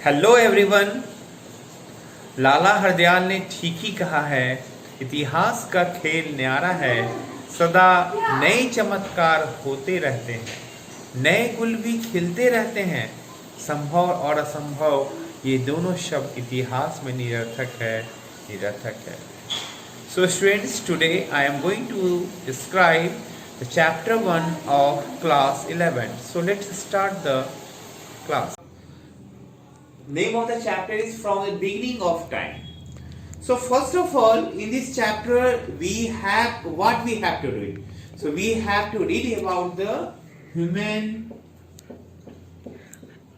Hello everyone. लाला हरदयाल ने ठीक ही कहा है, इतिहास का खेल न्यारा है, सदा नए चमत्कार होते रहते हैं, नए गुल भी खिलते रहते हैं, संभव और असंभव ये दोनों शब्द इतिहास में निरर्थक है। So students, today I am going to describe the chapter 1 of class 11. So let's start the class. Name of the chapter is From the Beginning of Time. So first of all, in this chapter we have to read. So we have to read about the human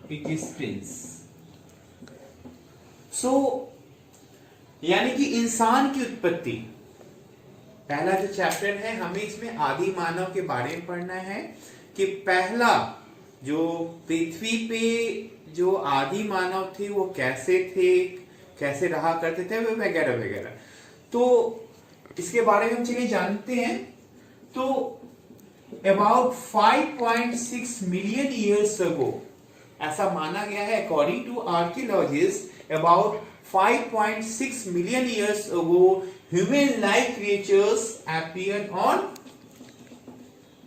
existence. So यानी कि इंसान की उत्पत्ति पहला जो chapter है, हमें इसमें आदि मानव के बारे में पढ़ना है कि पहला जो पृथ्वी पे जो आदि मानव थे वो कैसे थे, कैसे रहा करते थे, वगैरह वगैरह। तो इसके बारे में हम चलिए जानते हैं। तो अबाउट 5.6 मिलियन ईयर्स अगो ऐसा माना गया है, according to archaeologist, about 5.6 million years ago, human-like creatures appeared on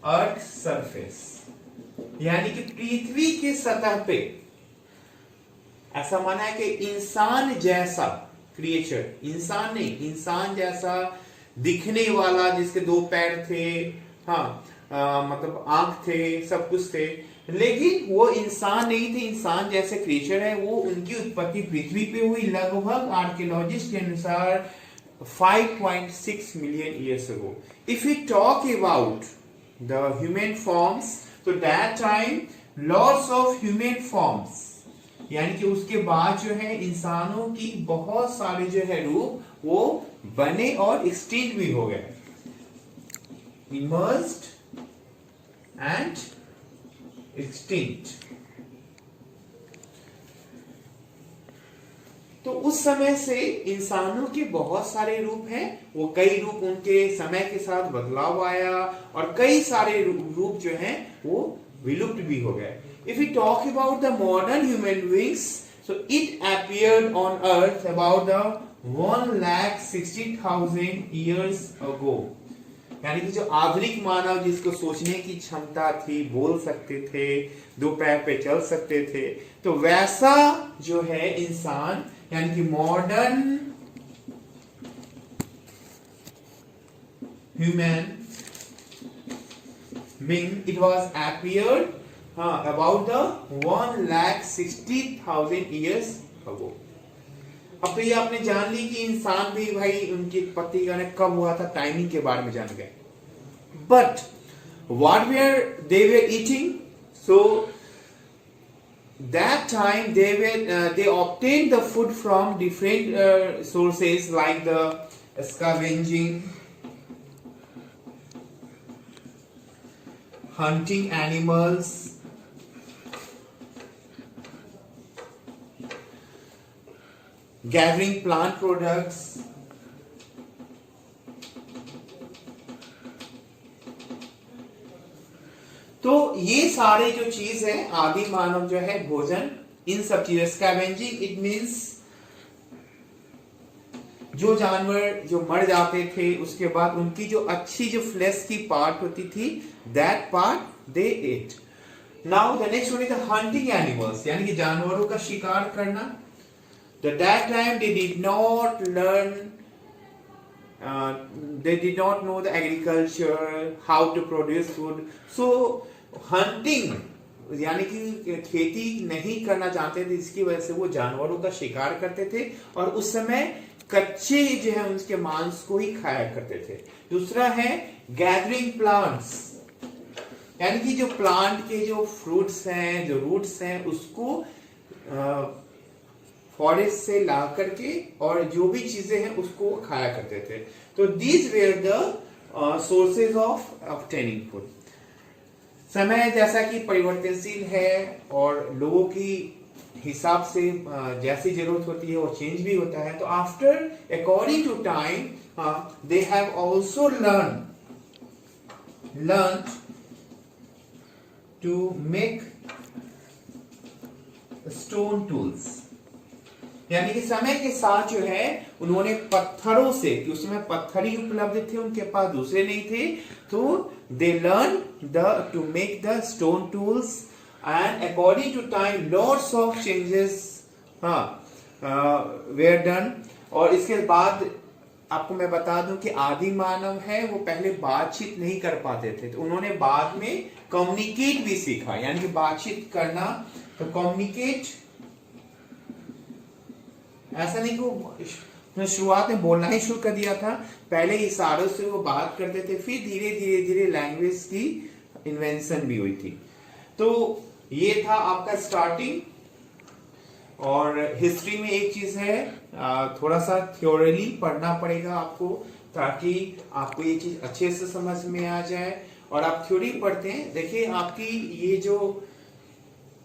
Earth's surface. यानी कि पृथ्वी की सतह पे ऐसा माना है कि इंसान जैसा क्रिएचर, इंसान नहीं, इंसान जैसा दिखने वाला, जिसके 2 पैर थे, मतलब आंख थे, सब कुछ थे, लेकिन वो इंसान नहीं थे। इंसान जैसे क्रिएचर है, वो उनकी उत्पत्ति पृथ्वी पे हुई लगभग आर्कियोलॉजिस्ट के अनुसार 5.6 million years ago. If you talk about the human forms, तो that time lots of human forms, यानी कि उसके बाद जो है इंसानों की बहुत सारे जो है रूप वो बने और एक्सटिंक्ट भी हो गए, इमर्ज्ड एंड एक्सटिंक्ट। तो उस समय से इंसानों के बहुत सारे रूप हैं, वो कई रूप उनके समय के साथ बदलाव आया और कई सारे रूप जो हैं वो विलुप्त भी हो गए। If you talk about the modern human beings, so it appeared on earth about the 1,60,000 years ago. यानी कि जो आधुनिक मानव, जिसको सोचने की क्षमता थी, बोल सकते थे, 2 पैर पे चल सकते थे, तो वैसा जो है इंसान, यानी कि modern human being, it was appeared about the 1,60,000 years ago. अब तो ये आपने जान ली कि इंसान भी भाई उनकी उत्पत्ति कब हुआ था, टाइमिंग के बारे में जान गए। But what they were eating, so that time they obtain the food from different sources like the scavenging, hunting animals, gathering plant products, तो ये सारे जो चीज है, आदि मानव जो है भोजन, इन सब चीजें, स्कैवेंजिंग इट मींस जो जानवर जो मर जाते थे, उसके बाद उनकी जो अच्छी जो फ्लैश की पार्ट होती थी, that part they ate. Now the next one is the hunting animals, यानी कि जानवरों का शिकार करना। That time they did not learn, they did not know the agriculture, how to produce food. So hunting, यानी कि खेती नहीं करना चाहते थे, इसकी वजह से वो जानवरों का शिकार करते थे और उस समय कच्चे जो है उसके मांस को ही खाया करते थे। दूसरा है गैदरिंग प्लांट्स, यानी कि जो प्लांट के जो फ्रूट्स हैं, जो रूट्स हैं, उसको फॉरेस्ट से ला करके और जो भी चीजें हैं उसको खाया करते थे। तो these where the sources of obtaining food. समय जैसा कि परिवर्तनशील है और लोगों की हिसाब से जैसी जरूरत होती है वो चेंज भी होता है। तो after according to time they have also learn to make stone tools. यानी कि समय के साथ जो है उन्होंने पत्थरों से, कि उसमें पत्थर ही उपलब्ध थे, उनके पास दूसरे नहीं थे, तो they learn to make the stone tools and according to time lots of changes were done. और इसके बाद आपको मैं बता दूं कि आदि मानव है वो पहले बातचीत नहीं कर पाते थे, तो उन्होंने बाद में कम्युनिकेट भी सीखा, यानी कि बातचीत करना। तो कम्युनिकेट, ऐसा नहीं कि वो शुरुआत में बोलना ही शुरू कर दिया था, पहले इशारों से वो बात करते थे, फिर धीरे धीरे धीरे लैंग्वेज की इन्वेंशन भी हुई थी। तो ये था आपका स्टार्टिंग। और हिस्ट्री में एक चीज है, थोड़ा सा थ्योरली पढ़ना पड़ेगा आपको, ताकि आपको ये चीज अच्छे से समझ में आ जाए। और आप थ्योरी पढ़ते हैं, देखिए आपकी ये जो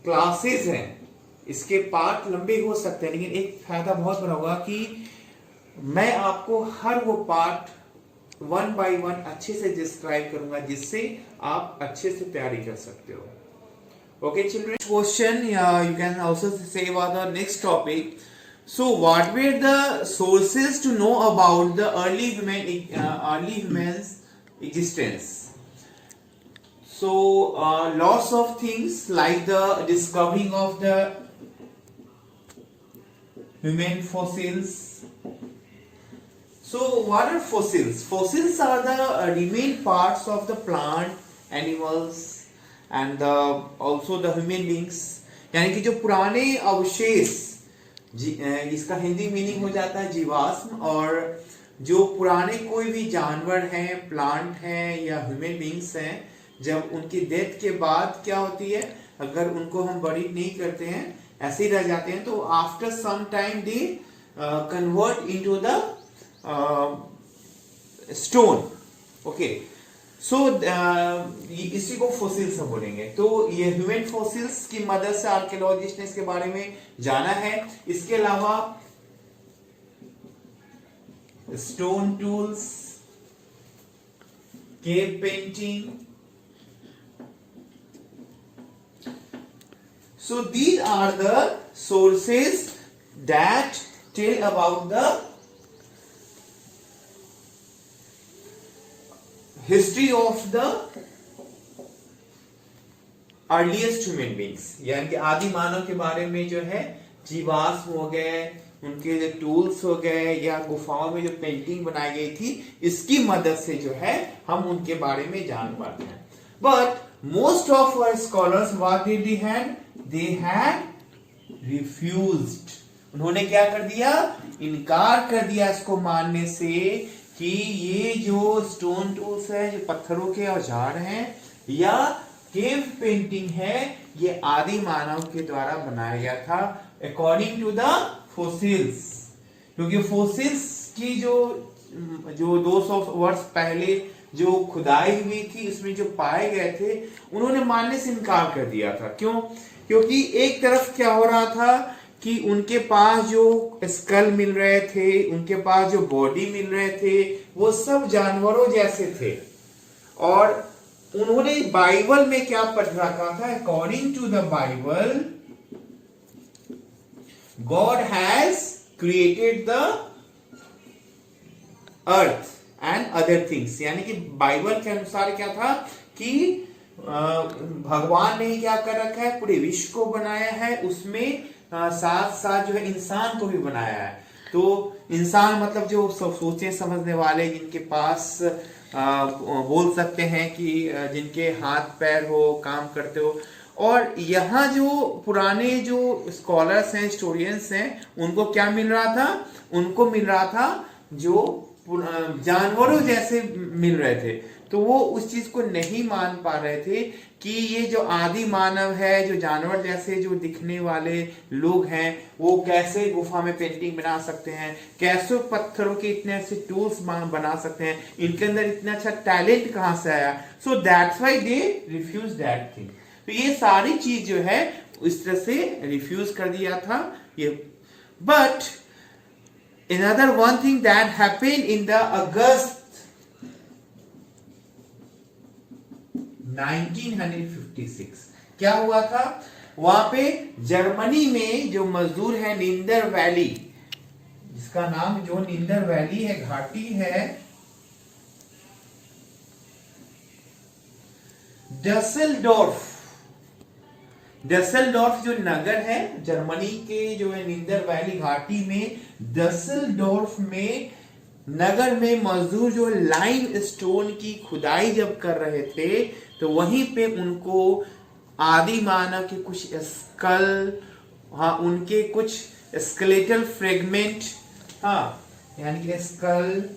क्लासेस हैं इसके पार्ट लंबे हो सकते हैं, लेकिन एक फायदा बहुत बड़ा होगा कि मैं आपको हर वो पार्ट 1 by 1 अच्छे से डिस्क्राइब करूंगा, जिससे आप अच्छे से तैयारी कर सकते हो। Okay, children. Question, you can also say about the next topic. So, what were the sources to know about the early humans' existence? So, lots of things like the discovering of the human fossils. So, what are fossils? Fossils are the remain parts of the plant, animals, and also the human beings, यानी कि जो पुराने अवशेष, इसका Hindi meaning हो जाता है जीवाश्म। और जो पुराने कोई भी जानवर हैं, प्लांट हैं या ह्यूमन बींग्स हैं, जब उनकी डेथ के बाद क्या होती है, अगर उनको हम बरी नहीं करते हैं, ऐसे ही रह जाते हैं, तो after some time they convert into the stone. Okay, so इसी को फोसिल्स हम बोलेंगे। तो ये ह्यूमन फोसिल्स की मदद से आर्कियोलॉजिस्ट ने इसके बारे में जाना है। इसके अलावा stone tools, cave painting, so these are the sources that tell about the history of the earliest human beings, यानी कि आदि मानव के बारे में जो है जीवाश्म हो गए, उनके जो टूल्स हो गए, या गुफाओं में जो पेंटिंग बनाई गई थी, इसकी मदद से जो है हम उनके बारे में जान पाते हैं। But most of our scholars what did they had, they had refused, उन्होंने क्या कर दिया, इनकार कर दिया इसको मानने से कि ये जो स्टोन टूल्स है, जो पत्थरों के औजार हैं, या केव पेंटिंग है, ये आदि मानव के द्वारा बनाया गया था अकॉर्डिंग टू द फोसिल्स। क्योंकि फोसिल्स की जो 200 वर्ष पहले जो खुदाई हुई थी, उसमें जो पाए गए थे, उन्होंने मानने से इनकार कर दिया था। क्यों? क्योंकि एक तरफ क्या हो रहा था कि उनके पास जो स्कल मिल रहे थे, उनके पास जो बॉडी मिल रहे थे, वो सब जानवरों जैसे थे। और उन्होंने बाइबल में क्या पढ़ रखा था, according to the Bible God has created the earth and other things, यानी कि बाइबल के अनुसार क्या था कि भगवान ने क्या कर रखा है, पूरे विश्व को बनाया है, उसमें साथ साथ जो है इंसान को भी बनाया है। तो इंसान मतलब जो सोचने समझने वाले, जिनके पास बोल सकते हैं कि जिनके हाथ पैर हो, काम करते हो। और यहाँ जो पुराने जो स्कॉलर्स हैं, स्टोरियंस हैं, उनको क्या मिल रहा था, उनको मिल रहा था जो जानवरों जैसे मिल रहे थे। तो वो उस चीज को नहीं मान पा रहे थे कि ये जो आदि मानव है, जो जानवर जैसे जो दिखने वाले लोग हैं, वो कैसे गुफा में पेंटिंग बना सकते हैं, कैसे पत्थरों के इतने ऐसे टूल्स बना सकते हैं, इनके अंदर इतना अच्छा टैलेंट कहां से आया। So that's why they refuse that thing. तो ये सारी चीज जो है इस तरह से रिफ्यूज कर दिया था ये। But another one thing that happened in the August 1956, क्या हुआ था, वहां पे जर्मनी में जो मजदूर है निंदर वैली, जिसका नाम जो निंदर वैली है, घाटी है, डसेल्डोर्फ, डसेल्डोर्फ जो नगर है जर्मनी के, जो है निंदर वैली घाटी में डसेल्डोर्फ में नगर में मजदूर जो लाइम स्टोन की खुदाई जब कर रहे थे, तो वहीं पे उनको आदि मानव के कुछ स्कल, हाँ उनके कुछ स्केलेटल फ्रेगमेंट, हाँ यानी कि स्कल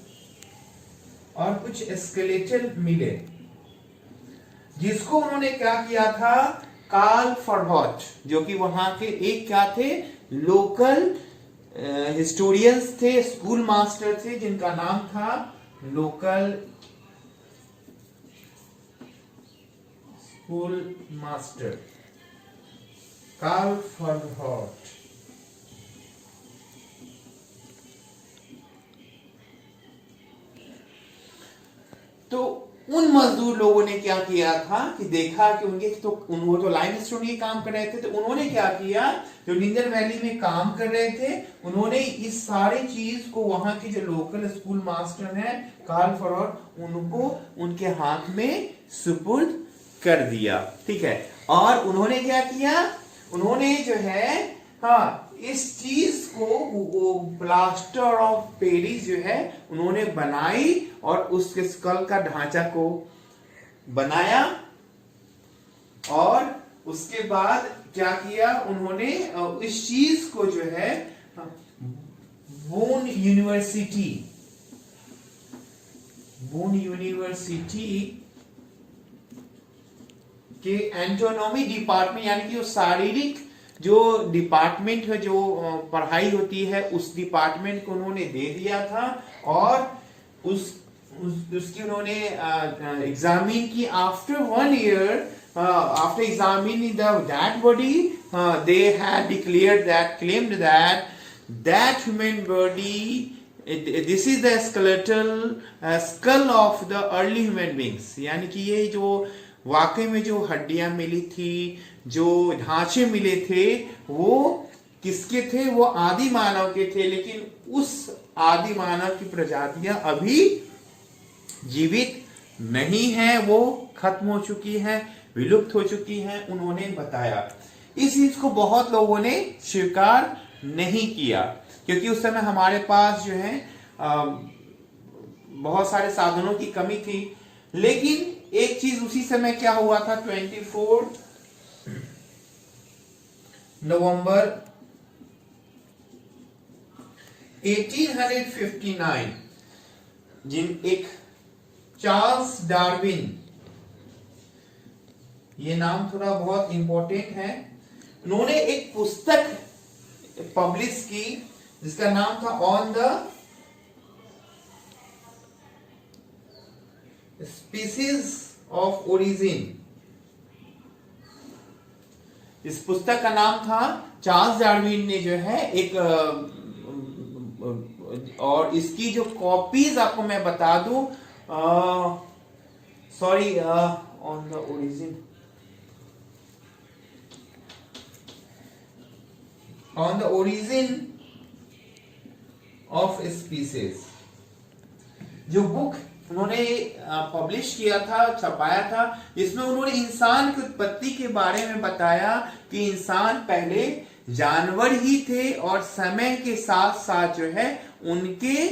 और कुछ स्केलेटल मिले, जिसको उन्होंने क्या किया था, कार्ल फरहॉट, जो कि वहां के एक क्या थे, लोकल हिस्टोरियंस थे, स्कूल मास्टर थे, जिनका नाम था लोकल स्कूल मास्टर कार्ल फरहॉट। तो उन मजदूर लोगों ने क्या किया था कि देखा कि उनके तो वो तो लाइमस्टोन ये काम कर रहे थे, तो उन्होंने क्या किया, जो निंदर वैली में काम कर रहे थे, उन्होंने इस सारी चीज को वहां के जो लोकल स्कूल मास्टर हैं कार्ल फरहॉट, उनको उनके हाथ में सुपुर्द कर दिया। ठीक है, और उन्होंने क्या किया, उन्होंने जो है हाँ इस चीज को वो प्लास्टर ऑफ पेरिस जो है उन्होंने बनाई और उसके स्कल का ढांचा को बनाया, और उसके बाद क्या किया उन्होंने, इस चीज को जो है बोन यूनिवर्सिटी के एंटोनॉमी डिपार्टमेंट, यानी कि जो शारीरिक जो डिपार्टमेंट है, जो पढ़ाई होती है, उस डिपार्टमेंट को उन्होंने दे दिया था, और उसकी उन्होंने एग्जामिन की। After 1 year, after examining that body, they had declared that, claimed that human body, this is the skeletal skull of the early human beings, यानी कि ये जो वाकई में जो हड्डियां मिली थी, जो ढांचे मिले थे, वो किसके थे, वो आदि मानव के थे, लेकिन उस आदि मानव की प्रजातियां अभी जीवित नहीं है, वो खत्म हो चुकी हैं, विलुप्त हो चुकी हैं, उन्होंने बताया। इस चीज को बहुत लोगों ने स्वीकार नहीं किया, क्योंकि उस समय हमारे पास जो है बहुत सारे साधनों की कमी थी। लेकिन एक चीज उसी समय क्या हुआ था, 24 नवंबर 1859 एक चार्ल्स डार्विन, ये नाम थोड़ा बहुत इंपॉर्टेंट है, उन्होंने एक पुस्तक पब्लिश की जिसका नाम था on the species of origin. इस पुस्तक का नाम था, चार्ल्स डार्विन ने जो है एक और इसकी जो कॉपीज आपको मैं बता दूं, sorry, on the origin, on the origin of species, जो बुक उन्होंने पब्लिश किया था, छपाया था, इसमें उन्होंने इंसान की उत्पत्ति के बारे में बताया कि इंसान पहले जानवर ही थे, और समय के साथ साथ जो है उनके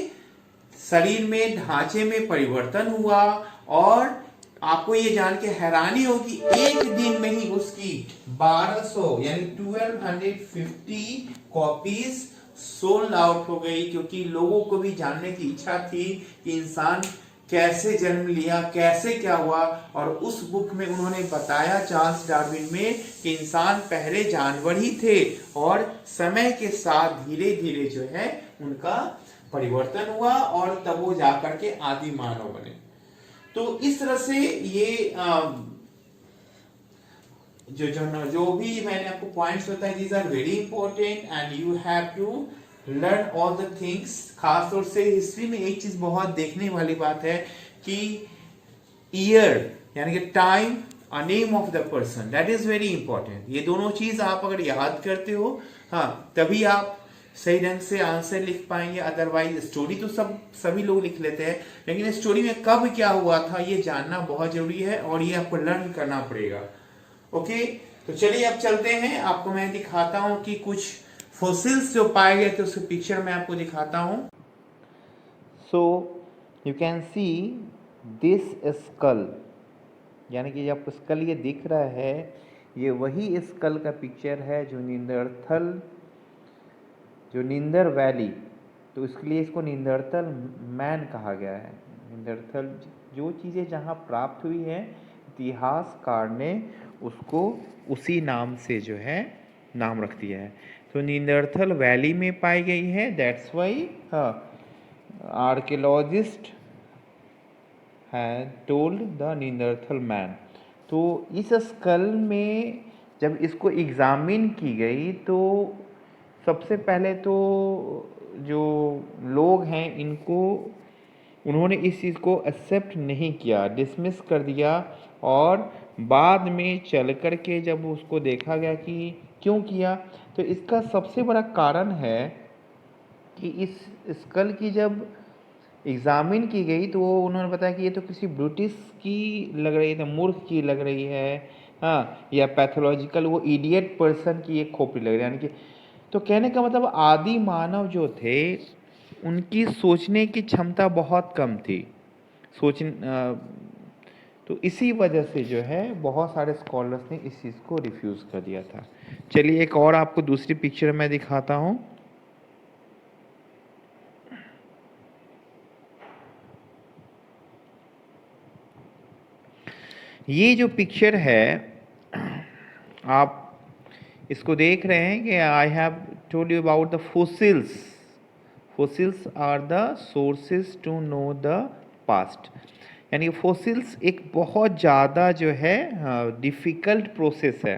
शरीर में ढांचे में परिवर्तन हुआ, और आपको ये जान के हैरानी होगी, एक दिन में ही उसकी 1200 यानी 1250 कॉपीज सोल्ड आउट हो गई, क्योंकि लोगों को भी जानने की इच्छा थी कि इंसान कैसे जन्म लिया, कैसे क्या हुआ। और उस बुक में उन्होंने बताया, चार्ल्स डार्विन में, कि इंसान पहले जानवर ही थे, और समय के साथ धीरे धीरे जो है उनका परिवर्तन हुआ, और तब वो जाकर के आदि मानव बने। तो इस तरह से ये जो भी मैंने आपको पॉइंट्स बताए, these are very important and you have to learn all the things. खासतौर से हिस्ट्री में एक चीज बहुत देखने वाली बात है कि ईयर यानी कि time name of the person, that is very important. ये दोनों चीज आप अगर याद करते हो, हाँ, तभी आप सही ढंग से आंसर लिख पाएंगे। अदरवाइज स्टोरी तो सभी लोग लिख लेते हैं, लेकिन स्टोरी में कब क्या हुआ था ये जानना बहुत जरूरी है, और ये आपको लर्न करना पड़ेगा। ओके, तो चलिए अब चलते हैं। आपको मैं दिखाता हूं कि कुछ फॉसिल्स जो पाए गए थे उसके पिक्चर मैं आपको दिखाता हूं। So you can see this skull, यानी कि आपको स्कल ये दिख रहा है, ये वही स्कल का पिक्चर है जो नींदर वैली, तो इसके लिए इसको नींदरथल मैन कहा गया है। नींदरथल जो चीज़ें जहाँ प्राप्त हुई हैं, इतिहासकार ने उसको उसी नाम से जो है नाम रख दिया है। तो नींदरथल वैली में पाई गई है, that's why archaeologist had told the Neanderthal man. तो इस स्कल में जब इसको एग्जामिन की गई तो सबसे पहले तो जो लोग हैं उन्होंने इस चीज़ को एक्सेप्ट नहीं किया, डिसमिस कर दिया, और बाद में चल कर के जब उसको देखा गया कि क्यों किया, तो इसका सबसे बड़ा कारण है कि इस स्कल की जब एग्जामिन की गई तो वो उन्होंने बताया कि ये तो किसी ब्रिटिश की लग रही है, मूर्ख की लग रही है, हाँ, या पैथोलॉजिकल वो इडियट पर्सन की एक खोपड़ी लग रही है। यानी कि तो कहने का मतलब आदि मानव जो थे उनकी सोचने की क्षमता बहुत कम थी, तो इसी वजह से जो है बहुत सारे स्कॉलर्स ने इस चीज़ को रिफ्यूज़ कर दिया था। चलिए एक और आपको दूसरी पिक्चर मैं दिखाता हूँ। ये जो पिक्चर है आप इसको देख रहे हैं कि I have told you about the fossils. Fossils are the sources to know the past, यानी फोसिल्स एक बहुत ज़्यादा जो है डिफ़िकल्ट प्रोसेस है,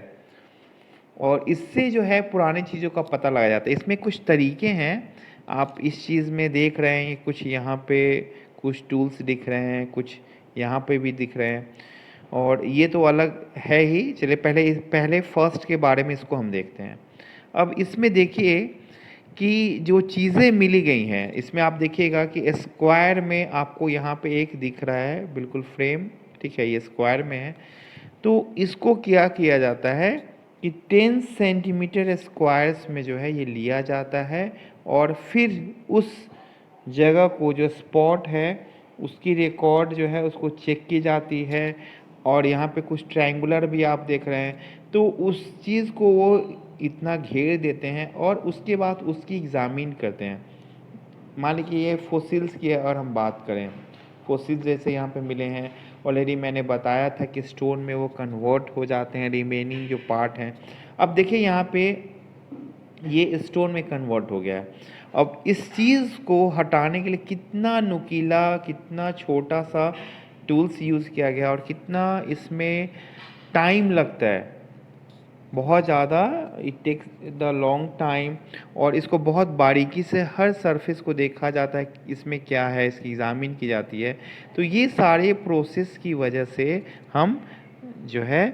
और इससे जो है पुरानी चीज़ों का पता लगाया जाता है। इसमें कुछ तरीके हैं, आप इस चीज़ में देख रहे हैं, कुछ यहाँ पे कुछ टूल्स दिख रहे हैं, कुछ यहाँ पे भी दिख रहे हैं, और ये तो अलग है ही। चलिए पहले फर्स्ट के बारे में इसको हम देखते हैं। अब इसमें देखिए कि जो चीज़ें मिली गई हैं, इसमें आप देखिएगा कि स्क्वायर में आपको यहाँ पे एक दिख रहा है बिल्कुल फ्रेम, ठीक है, ये स्क्वायर में है। तो इसको क्या किया जाता है कि 10 सेंटीमीटर स्क्वायर्स में जो है ये लिया जाता है, और फिर उस जगह को जो स्पॉट है उसकी रिकॉर्ड जो है उसको चेक की जाती है, और यहाँ पे कुछ ट्रायंगुलर भी आप देख रहे हैं, तो उस चीज़ को वो इतना घेर देते हैं और उसके बाद उसकी एग्जामिन करते हैं। मान लीजिए ये फोसिल्स की और हम बात करें, फोसिल्स जैसे यहाँ पे मिले हैं, ऑलरेडी मैंने बताया था कि स्टोन में वो कन्वर्ट हो जाते हैं, रिमेनिंग जो पार्ट हैं। अब देखिए यहाँ पे ये स्टोन में कन्वर्ट हो गया है। अब इस चीज़ को हटाने के लिए कितना नुकीला, कितना छोटा सा टूल्स यूज़ किया गया, और कितना इसमें टाइम लगता है, बहुत ज़्यादा, it takes the long time, और इसको बहुत बारीकी से हर सरफेस को देखा जाता है इसमें क्या है, इसकी एग्जामिन की जाती है। तो ये सारे प्रोसेस की वजह से हम जो है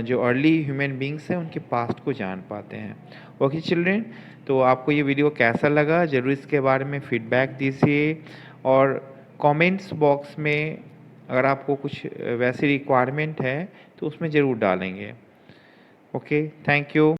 जो अर्ली ह्यूमन बींग्स हैं उनके पास्ट को जान पाते हैं। ओके चिल्ड्रेन, तो आपको ये वीडियो कैसा लगा ज़रूर इसके बारे में फीडबैक दीजिए, और कमेंट्स बॉक्स में अगर आपको कुछ वैसी रिक्वायरमेंट है तो उसमें ज़रूर डालेंगे। Okay, thank you.